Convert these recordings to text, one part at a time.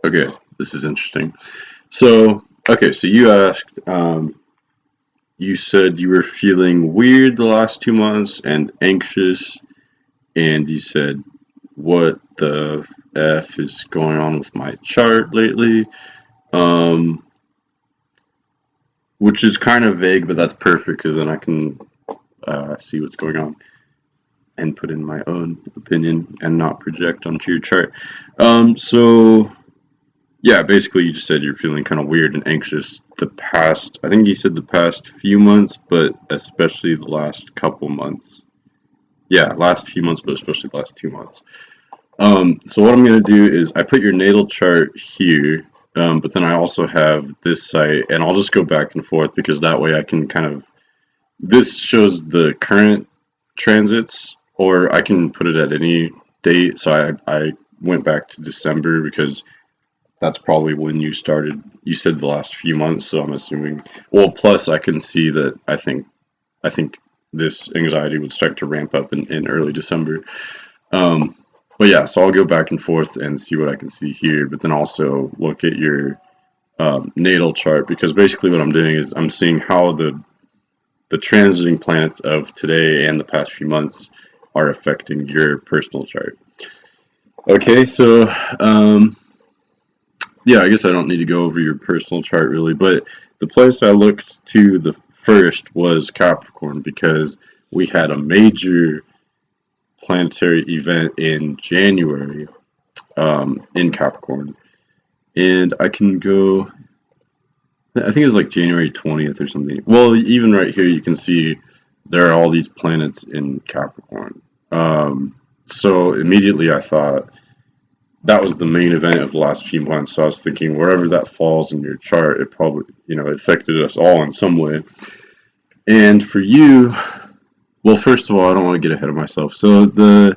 Okay, this is interesting. So, okay, so you asked, you said you were feeling weird the last 2 months and anxious, and you said, what the F is going on with my chart lately? Um, which is kind of vague, but that's perfect because then I can see what's going on and put in my own opinion and not project onto your chart. So yeah, basically you just said you're feeling kind of weird and anxious the past, I think you said the past few months, but especially the last couple months. Yeah, last few months, but especially the last 2 months. So what I'm going to do is I put your natal chart here, but then I also have this site, and I'll just go back and forth because that way I can kind of, this shows the current transits, or I can put it at any date. So I went back to December because that's probably when you started. You said the last few months, so I'm assuming. Well, plus I can see that I think this anxiety would start to ramp up in early December. Um, but yeah, so I'll go back and forth and see what I can see here, but then also look at your natal chart because basically what I'm doing is I'm seeing how the transiting planets of today and the past few months are affecting your personal chart. Okay, so yeah, I guess I don't need to go over your personal chart really, but the place I looked to the first was Capricorn because we had a major planetary event in January in Capricorn. And I can go, I think it was like January 20th or something. Well, even right here, you can see there are all these planets in Capricorn. So immediately I thought that was the main event of the last few months. So I was thinking wherever that falls in your chart, it probably, it affected us all in some way. And for you, well, first of all, I don't want to get ahead of myself. So the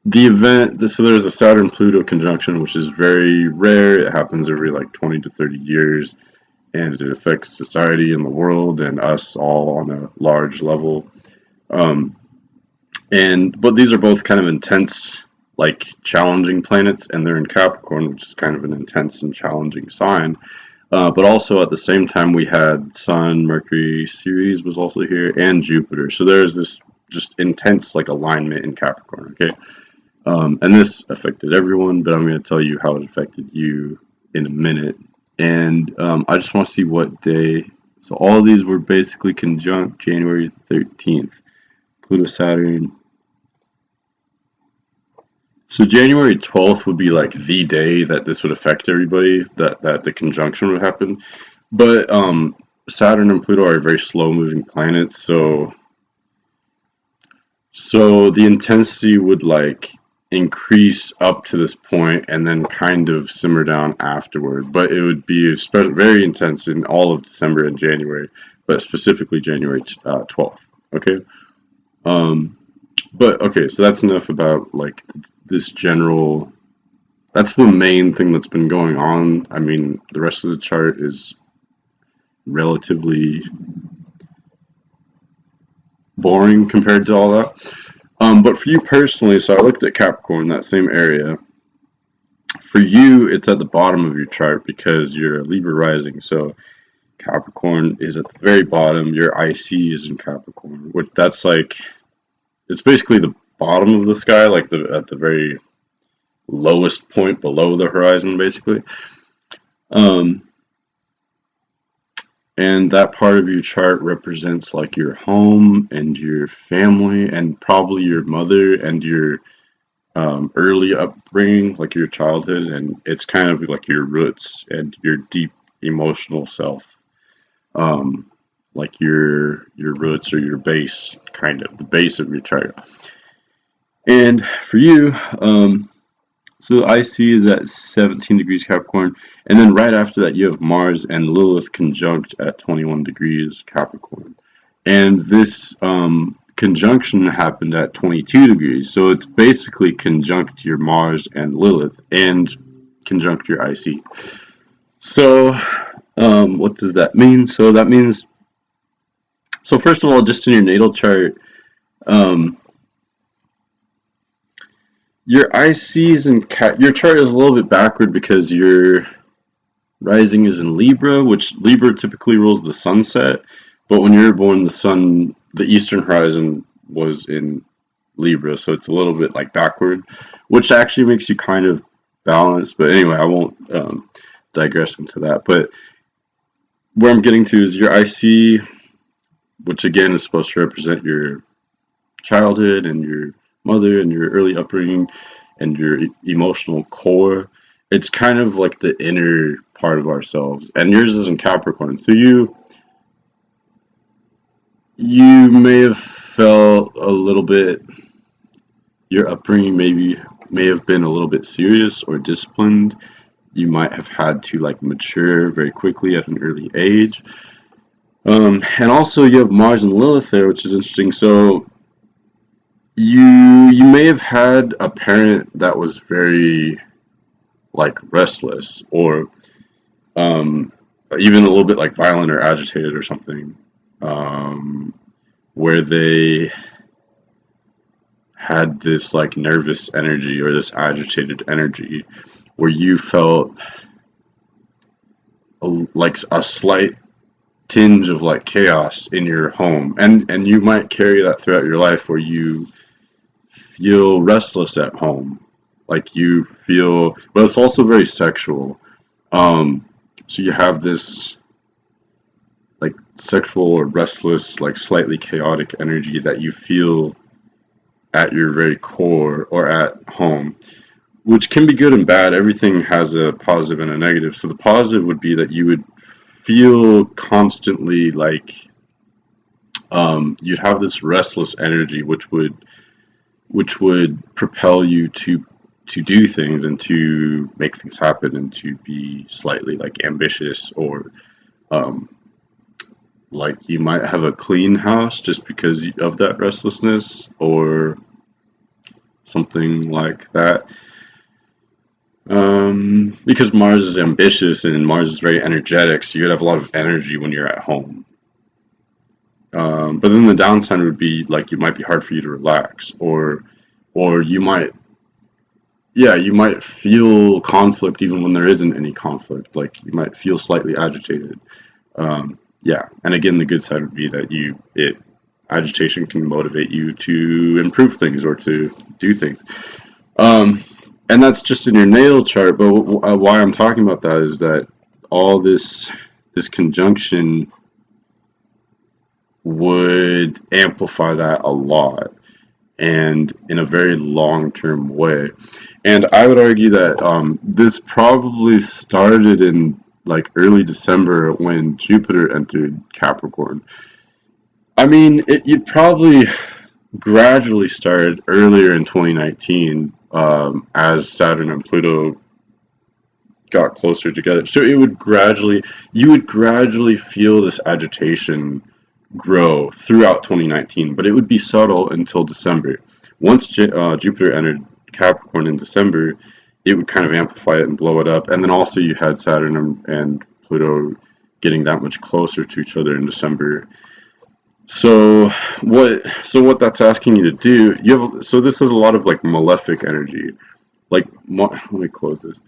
event, so there's a Saturn Pluto conjunction, which is very rare. It happens every like 20 to 30 years, and it affects society and the world and us all on a large level. Um, but these are both kind of intense, like challenging planets, and they're in Capricorn, which is kind of an intense and challenging sign. But also at the same time, we had Sun, Mercury, Ceres was also here, and Jupiter. So there's this just intense like alignment in Capricorn. Okay. And this affected everyone, but I'm going to tell you how it affected you in a minute. And I just want to see what day. So all of these were basically conjunct January 13th. Pluto, Saturn. So January 12th would be like the day that this would affect everybody, that the conjunction would happen. But Saturn and Pluto are very slow moving planets, so the intensity would like increase up to this point and then kind of simmer down afterward. But it would be very intense in all of December and January, but specifically January 12th. Okay. Um, but okay, so that's enough about like this general. That's the main thing that's been going on. I mean, the rest of the chart is relatively boring compared to all that. But for you personally, so I looked at Capricorn, that same area. For you, it's at the bottom of your chart because you're a Libra rising. So Capricorn is at the very bottom. Your IC is in Capricorn, which that's like it's basically the bottom of the sky, like at the very lowest point below the horizon, basically. Um, and that part of your chart represents like your home and your family and probably your mother and your early upbringing, like your childhood, and it's kind of like your roots and your deep emotional self, um, like your roots or your base, kind of the base of your chart. And for you, so IC is at 17 degrees Capricorn, and then right after that you have Mars and Lilith conjunct at 21 degrees Capricorn. And this conjunction happened at 22 degrees, so it's basically conjunct your Mars and Lilith and conjunct your IC. So, what does that mean? So that means, so first of all, just in your natal chart, um, Your IC is in your chart is a little bit backward because your rising is in Libra, which Libra typically rules the sunset. But when you were born, the eastern horizon was in Libra, so it's a little bit like backward, which actually makes you kind of balanced. But anyway, I won't digress into that. But where I'm getting to is your IC, which again is supposed to represent your childhood and your mother and your early upbringing and your emotional core. It's kind of like the inner part of ourselves, and yours is in Capricorn. So you may have felt a little bit. Your upbringing maybe may have been a little bit serious or disciplined. You might have had to like mature very quickly at an early age. And also you have Mars and Lilith there, which is interesting. So you may have had a parent that was very like restless or um, even a little bit like violent or agitated or something, um, where they had this like nervous energy or this agitated energy, where you felt like a slight tinge of like chaos in your home, and you might carry that throughout your life, where you feel restless at home, like you feel, but it's also very sexual. So you have this like sexual or restless, like slightly chaotic energy that you feel at your very core or at home, which can be good and bad. Everything has a positive and a negative. So the positive would be that you would feel constantly like you'd have this restless energy, which would propel you to do things and to make things happen and to be slightly like ambitious or um, like you might have a clean house just because of that restlessness or something like that. Because Mars is ambitious and Mars is very energetic, so you'd have a lot of energy when you're at home. But then the downside would be like it might be hard for you to relax, or you might, yeah, you might feel conflict even when there isn't any conflict. Like you might feel slightly agitated. Yeah, and again, the good side would be that agitation can motivate you to improve things or to do things. Um, and that's just in your natal chart. But why I'm talking about that is that all this conjunction would amplify that a lot and in a very long-term way. And I would argue that this probably started in like early December when Jupiter entered Capricorn. I mean, it probably gradually started earlier in 2019 as Saturn and Pluto got closer together. So you would gradually feel this agitation grow throughout 2019, but it would be subtle until December. Once Jupiter entered Capricorn in December, it would kind of amplify it and blow it up. And then also you had Saturn and Pluto getting that much closer to each other in December. So what that's asking you to do, so this is a lot of like malefic energy. Like let me close this.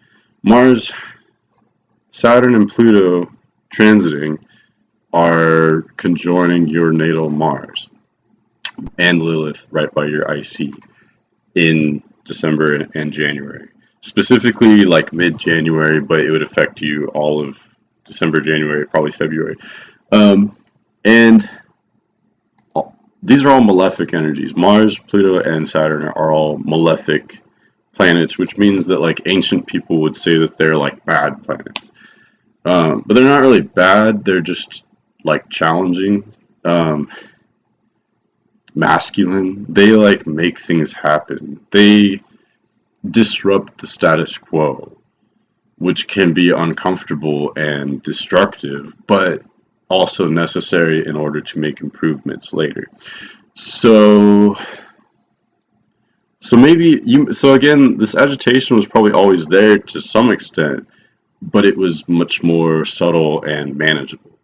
Mars, Saturn, and Pluto transiting are conjoining your natal Mars and Lilith right by your IC in December and January. Specifically, like mid-January, but it would affect you all of December, January, probably February. And these are all malefic energies. Mars, Pluto, and Saturn are all malefic planets, which means that like ancient people would say that they're like bad planets. But they're not really bad. They're just like challenging, masculine. They like make things happen. They disrupt the status quo, which can be uncomfortable and destructive, but also necessary in order to make improvements later. So so again, this agitation was probably always there to some extent, but it was much more subtle and manageable.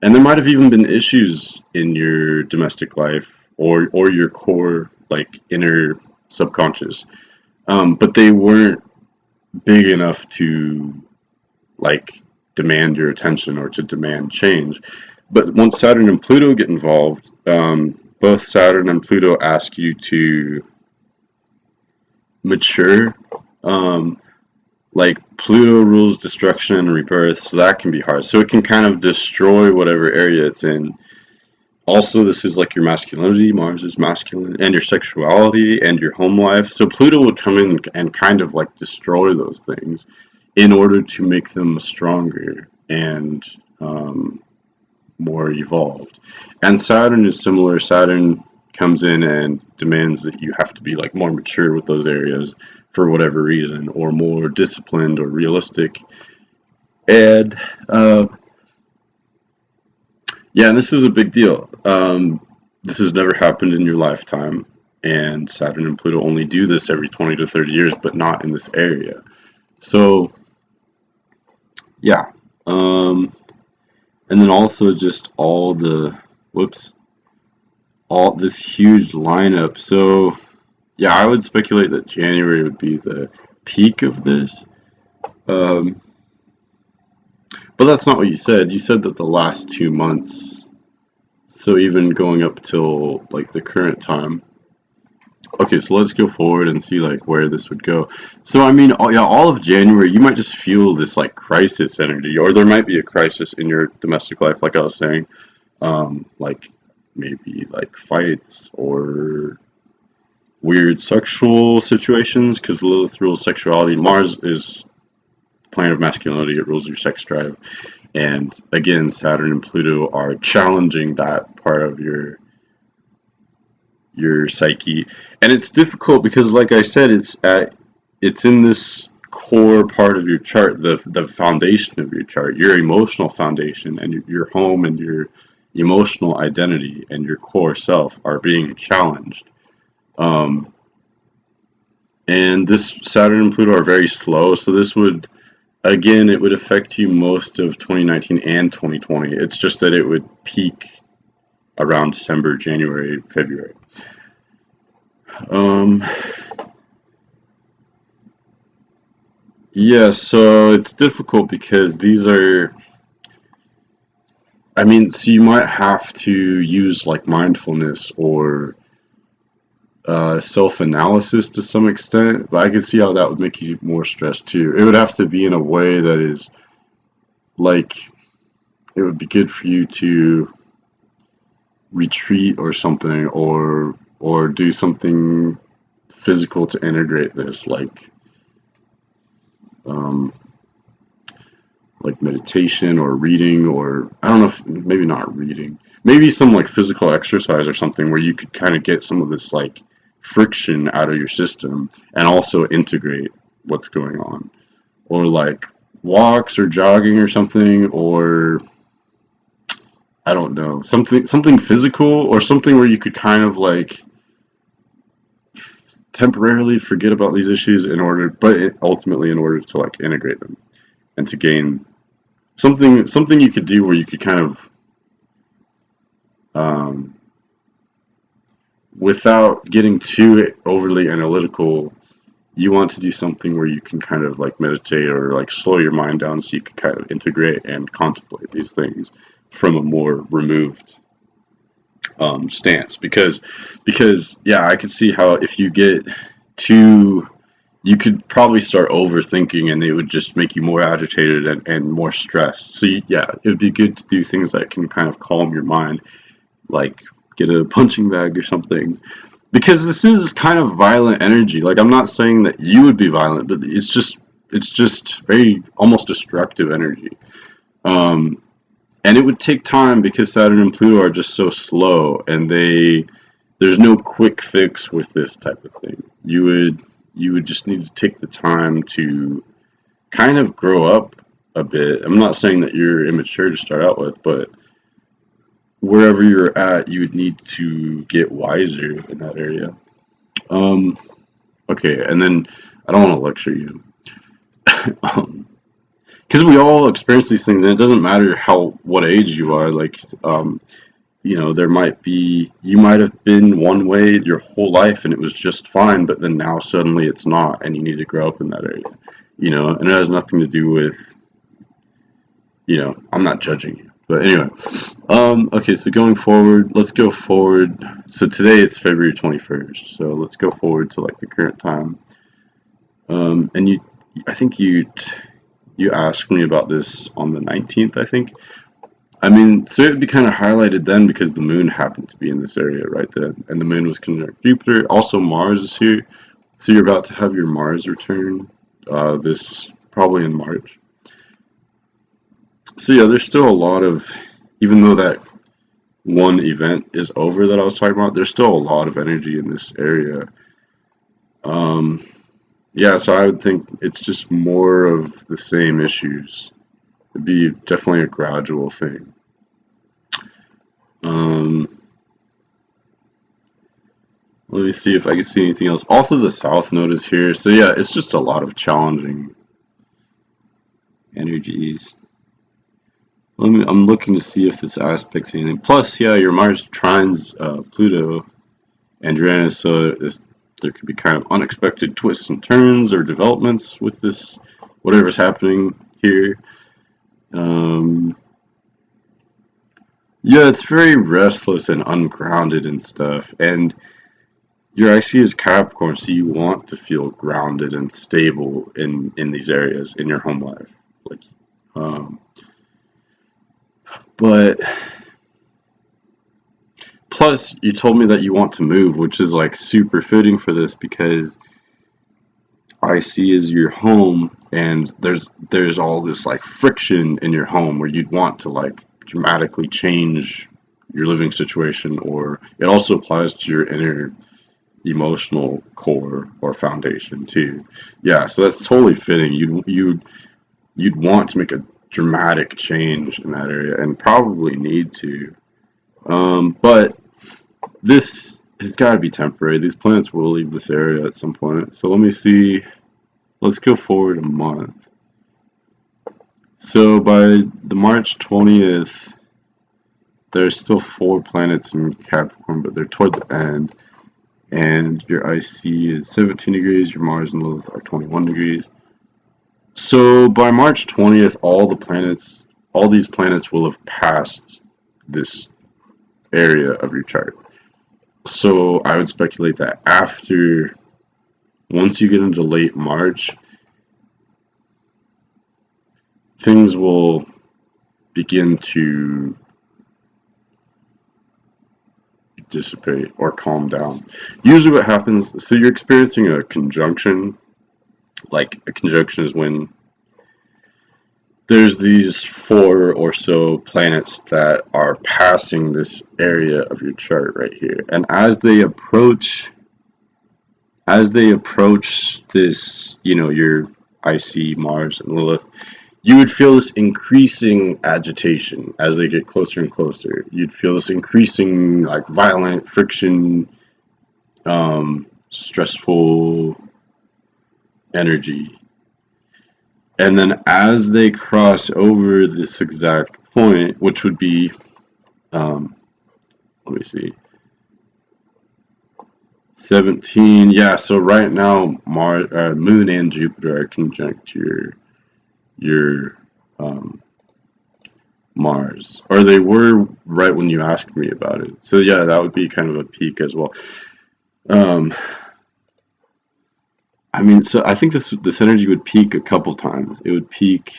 And there might have even been issues in your domestic life or your core like inner subconscious. But they weren't big enough to like demand your attention or to demand change. But once Saturn and Pluto get involved, both Saturn and Pluto ask you to mature. Um, like Pluto rules destruction and rebirth, so that can be hard. So it can kind of destroy whatever area it's in. Also, this is like your masculinity, Mars is masculine, and your sexuality and your home life. So Pluto would come in and kind of like destroy those things in order to make them stronger and more evolved. And Saturn is similar. Saturn comes in and demands that you have to be like more mature with those areas for whatever reason, or more disciplined or realistic. And yeah, and this is a big deal. This has never happened in your lifetime, and Saturn and Pluto only do this every 20 to 30 years, but not in this area. So, yeah. And then also just all the, whoops, all this huge lineup. So, yeah, I would speculate that January would be the peak of this. Um, but that's not what you said. You said that the last 2 months, so even going up till like the current time. Okay, so let's go forward and see like where this would go. So I mean, yeah, all of January, you might just feel this like crisis energy, or there might be a crisis in your domestic life, like I was saying, like maybe like fights or weird sexual situations, because Lilith rules sexuality. Mars is the planet of masculinity; it rules your sex drive, and again, Saturn and Pluto are challenging that part of your psyche. And it's difficult because like I said, it's in this core part of your chart, the foundation of your chart, your emotional foundation, and your home and your emotional identity and your core self are being challenged. um, and this Saturn and Pluto are very slow, so this would, again, it would affect you most of 2019 and 2020. It's just that it would peak around December, January, February. Um, yeah, so it's difficult because these are, I mean, so you might have to use like mindfulness or self-analysis to some extent, but I could see how that would make you more stressed too. It would have to be in a way that is like, it would be good for you to retreat or something, or do something physical to integrate this, um, like meditation or reading, or I don't know if maybe not reading, maybe some like physical exercise or something where you could kind of get some of this like friction out of your system and also integrate what's going on, or like walks or jogging or something, or I don't know, something physical, or something where you could kind of like temporarily forget about these issues in order, but ultimately in order to like integrate them and to gain something you could do where you could kind of, um, without getting too overly analytical, you want to do something where you can kind of like meditate or like slow your mind down so you can kind of integrate and contemplate these things from a more removed stance. Because yeah, I could see how if you get too, you could probably start overthinking and it would just make you more agitated and more stressed. So yeah, it would be good to do things that can kind of calm your mind, like get a punching bag or something. Because this is kind of violent energy. Like, I'm not saying that you would be violent, but it's just very almost destructive energy. Um, and it would take time because Saturn and Pluto are just so slow, and there's no quick fix with this type of thing. You would just need to take the time to kind of grow up a bit. I'm not saying that you're immature to start out with, but wherever you're at, you would need to get wiser in that area. Um, okay, and then I don't want to lecture you, because we all experience these things, and it doesn't matter what age you are. Like, there might be, you might have been one way your whole life and it was just fine, but then now suddenly it's not, and you need to grow up in that area, and it has nothing to do with, I'm not judging you. But anyway, okay, so going forward, let's go forward. So today it's February 21st, so let's go forward to like the current time. And I think you asked me about this on the 19th, I think. I mean, so it would be kind of highlighted then because the moon happened to be in this area right then, and the moon was conjunct Jupiter. Also, Mars is here, so you're about to have your Mars return, this probably in March. So yeah, there's still a lot of, even though that one event is over that I was talking about, there's still a lot of energy in this area. Um, yeah, so I would think it's just more of the same issues. It'd be definitely a gradual thing. Um, Let me see if I can see anything else. Also, the South Node is here. So yeah, it's just a lot of challenging energies. I'm looking to see if this aspects anything. Plus, yeah, your Mars trines Pluto and Uranus, so there could be kind of unexpected twists and turns or developments with this, whatever's happening here. Um, yeah, it's very restless and ungrounded and stuff. And your IC is Capricorn, so you want to feel grounded and stable in these areas in your home life. Like, um, but plus, you told me that you want to move, which is like super fitting for this because IC is your home, and there's all this like friction in your home where you'd want to like dramatically change your living situation, or it also applies to your inner emotional core or foundation too. Yeah, so that's totally fitting. You'd want to make a dramatic change in that area and probably need to. But this has got to be temporary. These planets will leave this area at some point. So let me see. Let's go forward a month. So by the March 20th, there's still 4 planets in Capricorn, but they're toward the end. And your IC is 17 degrees, your Mars and Lilith are 21 degrees. So by March 20th, all these planets will have passed this area of your chart. So I would speculate that once you get into late March, things will begin to dissipate or calm down. Usually what happens, so you're experiencing a conjunction. Like a conjunction is when there's these 4 or so planets that are passing this area of your chart right here. And as they approach this, your IC, Mars, and Lilith, you would feel this increasing agitation as they get closer and closer. You'd feel this increasing, like, violent friction, stressful energy. And then as they cross over this exact point, which would be, let me see, 17. Yeah, so right now, Moon and Jupiter are conjunct your Mars, or they were right when you asked me about it. So yeah, that would be kind of a peak as well. Um, I mean, so I think this energy would peak a couple times. It would peak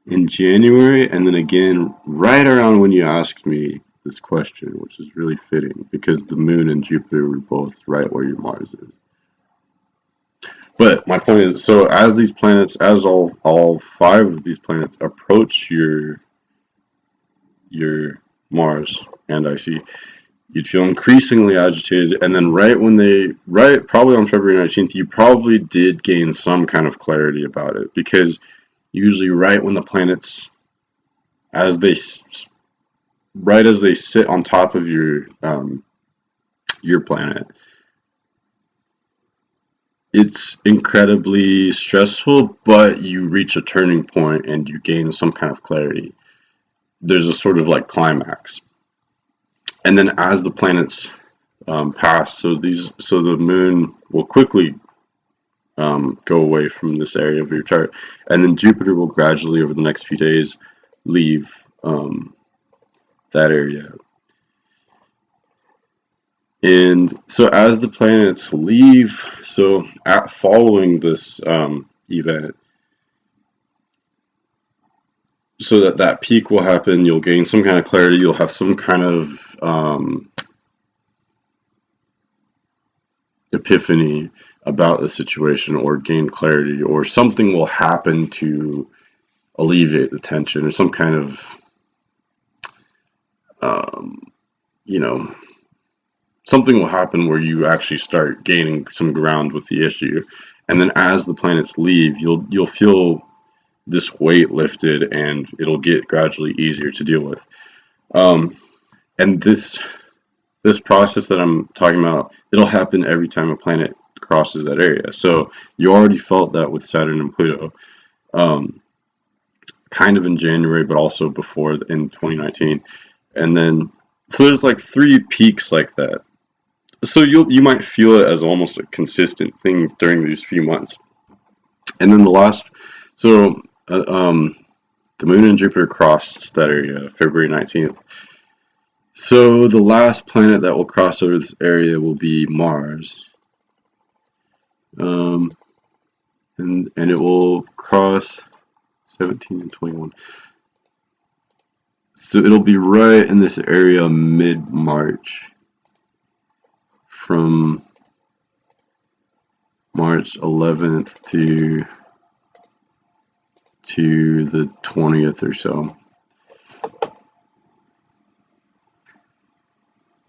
in January, and then again right around when you asked me this question, which is really fitting because the Moon and Jupiter were both right where your Mars is. But my point is, so as these planets, as all 5 of these planets approach your Mars and IC, you'd feel increasingly agitated, and then right probably on February 19th, you probably did gain some kind of clarity about it, because usually right when the planets, right as they sit on top of your planet, it's incredibly stressful, but you reach a turning point and you gain some kind of clarity. There's a sort of like climax. And then as the planets pass, so the moon will quickly go away from this area of your chart, and then Jupiter will gradually over the next few days leave that area. And so as the planets leave, so following this event, so that peak will happen, you'll gain some kind of clarity, you'll have some kind of epiphany about the situation, or gain clarity, or something will happen to alleviate the tension, or some kind of you know, something will happen where you actually start gaining some ground with the issue. And then as the planets leave, you'll feel this weight lifted, and it'll get gradually easier to deal with. Um, and this process that I'm talking about, it'll happen every time a planet crosses that area. So you already felt that with Saturn and Pluto, kind of in January, but also before in 2019. And then so there's like 3 peaks like that. So you might feel it as almost a consistent thing during these few months. And then so the Moon and Jupiter crossed that area February 19th. So the last planet that will cross over this area will be Mars. And it will cross 17 and 21. So it'll be right in this area mid-March, from March 11th to the 20th or so.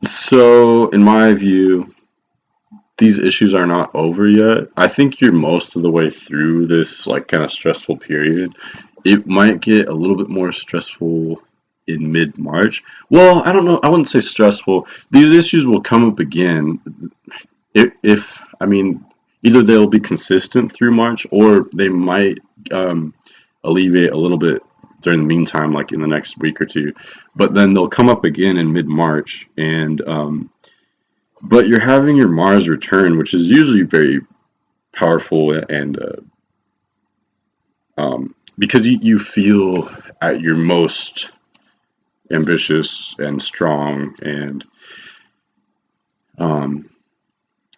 So in my view, these issues are not over yet. I think you're most of the way through this like kind of stressful period. It might get a little bit more stressful in mid-March. Well, I don't know. I wouldn't say stressful. These issues will come up again if I mean, either they'll be consistent through March, or they might alleviate a little bit during the meantime, like in the next week or two. But then they'll come up again in mid-March, and but you're having your Mars return, which is usually very powerful, and because you feel at your most ambitious and strong, and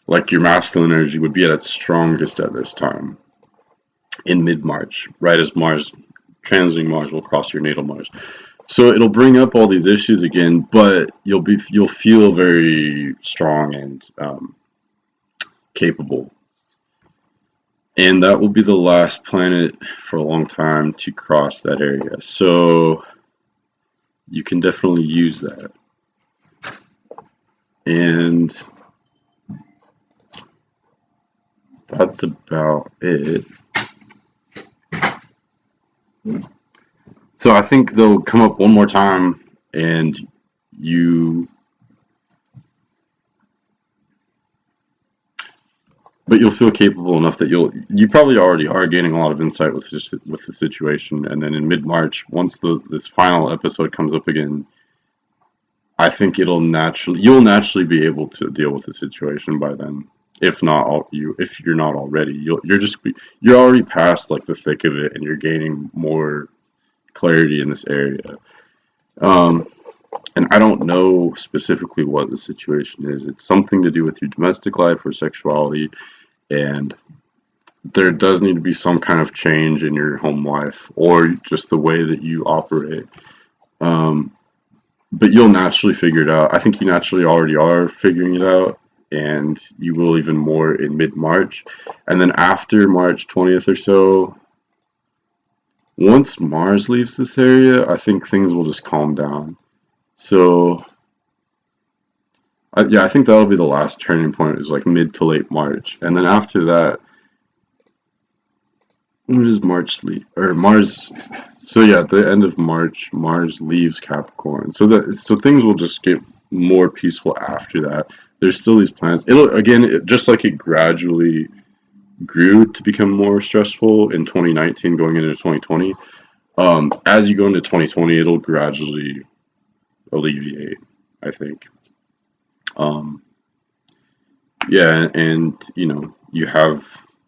like your masculine energy would be at its strongest at this time in mid-March, right as Mars, transiting Mars, will cross your natal Mars. So it'll bring up all these issues again, but you'll feel very strong and capable. And that will be the last planet for a long time to cross that area. So you can definitely use that. And that's about it. So I think they'll come up one more time, and but you'll feel capable enough that you probably already are gaining a lot of insight with the situation. And then in mid-March, once this final episode comes up again, I think you'll naturally be able to deal with the situation by then. If you're not already, you're already past like the thick of it, and you're gaining more clarity in this area. And I don't know specifically what the situation is. It's something to do with your domestic life or sexuality, and there does need to be some kind of change in your home life or just the way that you operate. But you'll naturally figure it out. I think you naturally already are figuring it out, and you will even more in mid-March. And then after March 20th or so, once Mars leaves this area, I think things will just calm down. So, I think that'll be the last turning point, is like mid to late March. And then after that, when does March leave? Or Mars, so yeah, at the end of March, Mars leaves Capricorn. So things will just get more peaceful after that. There's still these planets. Just like it gradually grew to become more stressful in 2019 going into 2020. As you go into 2020, it'll gradually alleviate. I think. Um, yeah, and you know, you have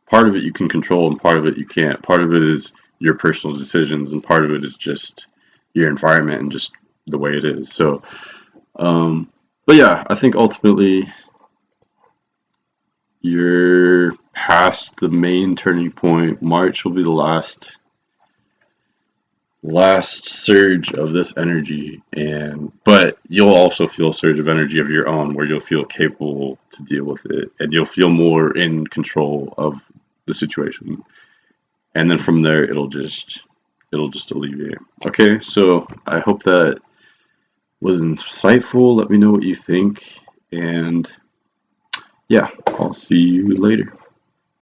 part of it you can control and part of it you can't. Part of it is your personal decisions, and part of it is just your environment and just the way it is. So, um, but yeah, I think ultimately you're past the main turning point. March will be the last surge of this energy, and but you'll also feel a surge of energy of your own where you'll feel capable to deal with it, and you'll feel more in control of the situation, and then from there it'll just alleviate. Okay, so I hope that was insightful. Let me know what you think, and yeah, I'll see you later.